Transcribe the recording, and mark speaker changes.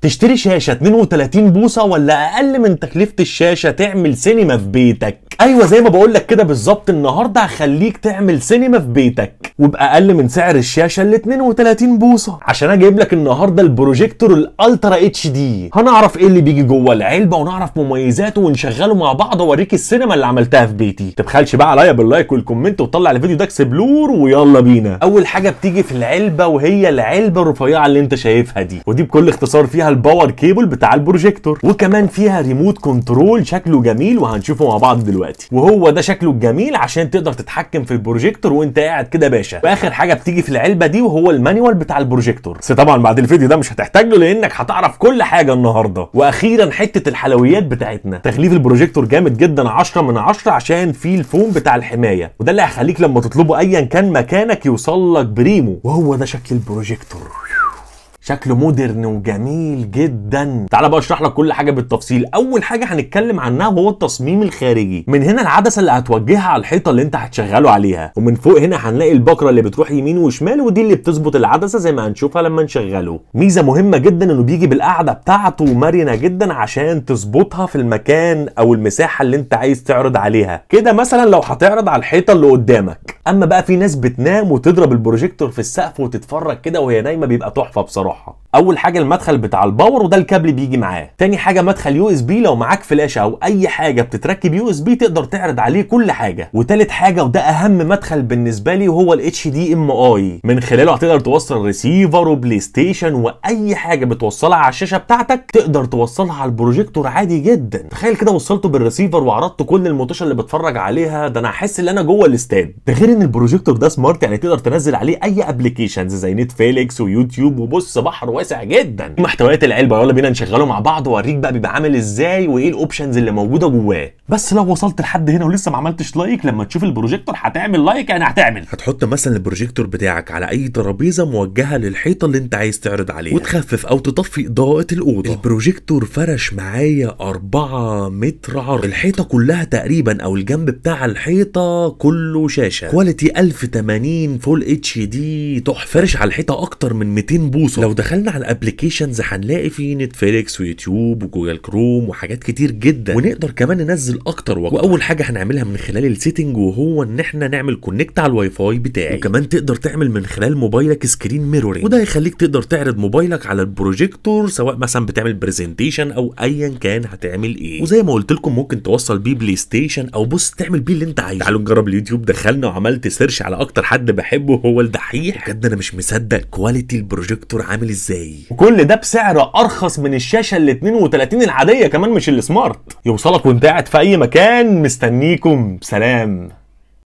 Speaker 1: تشتري شاشه 32 بوصه ولا اقل من تكلفه الشاشه تعمل سينما في بيتك؟ ايوه زي ما بقول لك كده بالظبط، النهارده هخليك تعمل سينما في بيتك وباقل من سعر الشاشه ال 32 بوصه، عشان اجيب لك النهارده البروجيكتور الالترا اتش دي. هنعرف ايه اللي بيجي جوه العلبه ونعرف مميزاته ونشغله مع بعض واوريك السينما اللي عملتها في بيتي. تبخلش بقى عليا باللايك والكومنت وطلع الفيديو ده اكسبلور ويلا بينا. اول حاجه بتيجي في العلبه وهي العلبه الرفيعه اللي انت شايفها دي، ودي بكل اختصار فيها الباور كيبل بتاع البروجيكتور، وكمان فيها ريموت كنترول شكله جميل وهنشوفه مع بعض دلوقتي، وهو ده شكله الجميل عشان تقدر تتحكم في البروجيكتور وانت قاعد كده باشا. واخر حاجه بتيجي في العلبه دي وهو المانيوال بتاع البروجيكتور، بس طبعا بعد الفيديو ده مش هتحتاج له لانك هتعرف كل حاجه النهارده. واخيرا حته الحلويات بتاعتنا، تغليف البروجيكتور جامد جدا 10 من 10 عشان فيه الفوم بتاع الحمايه، وده اللي هيخليك لما تطلبه ايا كان مكانك يوصل لك بريمو. وهو ده شكل البروجيكتور، شكله مودرن وجميل جدا. تعال بقى اشرح لك كل حاجه بالتفصيل. اول حاجه هنتكلم عنها وهو التصميم الخارجي. من هنا العدسه اللي هتوجهها على الحيطه اللي انت هتشغله عليها، ومن فوق هنا هنلاقي البكره اللي بتروح يمين وشمال، ودي اللي بتظبط العدسه زي ما هنشوفها لما نشغله. ميزه مهمه جدا انه بيجي بالقعده بتاعته مرنه جدا عشان تظبطها في المكان او المساحه اللي انت عايز تعرض عليها. كده مثلا لو هتعرض على الحيطه اللي قدامك. اما بقى في ناس بتنام وتضرب البروجيكتور في السقف وتتفرج كده وهي نايمه، بيبقى تحفه بصراحه. اول حاجه المدخل بتاع الباور وده الكابل بيجي معاه. تاني حاجه مدخل يو اس بي، لو معاك فلاشه او اي حاجه بتتركب يو اس بي تقدر تعرض عليه كل حاجه. وتالت حاجه وده اهم مدخل بالنسبه لي وهو الاتش دي ام اي، من خلاله هتقدر توصل ريسيفر وبلاي ستيشن واي حاجه بتوصلها على الشاشه بتاعتك تقدر توصلها على البروجيكتور عادي جدا. تخيل كده وصلته بالريسيفر وعرضت كل المطوشه اللي بتفرج عليها، ده انا هحس ان انا جوه الاستاد. ده غير ان البروجيكتور ده سمارت، يعني تقدر تنزل عليه اي ابلكيشنز زي نتفليكس ويوتيوب، وبص بحر واسع جدا. محتويات العلبه يلا بينا نشغله مع بعض واوريك بقى بيبقى عامل ازاي وايه الاوبشنز اللي موجوده جواه. بس لو وصلت لحد هنا ولسه ما عملتش لايك، لما تشوف البروجيكتور هتعمل لايك، يعني هتحط مثلا البروجيكتور بتاعك على اي ترابيزه موجهه للحيطه اللي انت عايز تعرض عليها، وتخفف او تطفي اضاءه الاوضه. البروجيكتور فرش معايا 4 متر عرض، الحيطه كلها تقريبا او الجنب بتاع الحيطه كله شاشه كواليتي 1080 فول اتش دي تحفه. فرش على الحيطه اكتر من 200 بوصه. لو دخلنا على الابلكيشنز هنلاقي فيه نتفليكس ويوتيوب وجوجل كروم وحاجات كتير جدا، ونقدر كمان ننزل اكتر واكتر. واول حاجه هنعملها من خلال السيتنج وهو ان احنا نعمل كونكت على الواي فاي بتاعي، وكمان تقدر تعمل من خلال موبايلك سكرين ميرورنج، وده يخليك تقدر تعرض موبايلك على البروجيكتور سواء مثلا بتعمل برزنتيشن او ايا كان هتعمل ايه. وزي ما قلت لكم ممكن توصل بيه بلاي ستيشن او بص تعمل بيه اللي انت عايزه. تعالوا نجرب اليوتيوب. دخلنا وعملت سيرش على اكتر حد بحبه هو الدحيح، بجد انا مش مصدق كواليتي البروجيكتور عامل ازاي، وكل ده بسعر ارخص من الشاشه ال 32 العاديه كمان مش السمارت. يوصلك وانت قاعد في اي مكان. مستنيكم، سلام.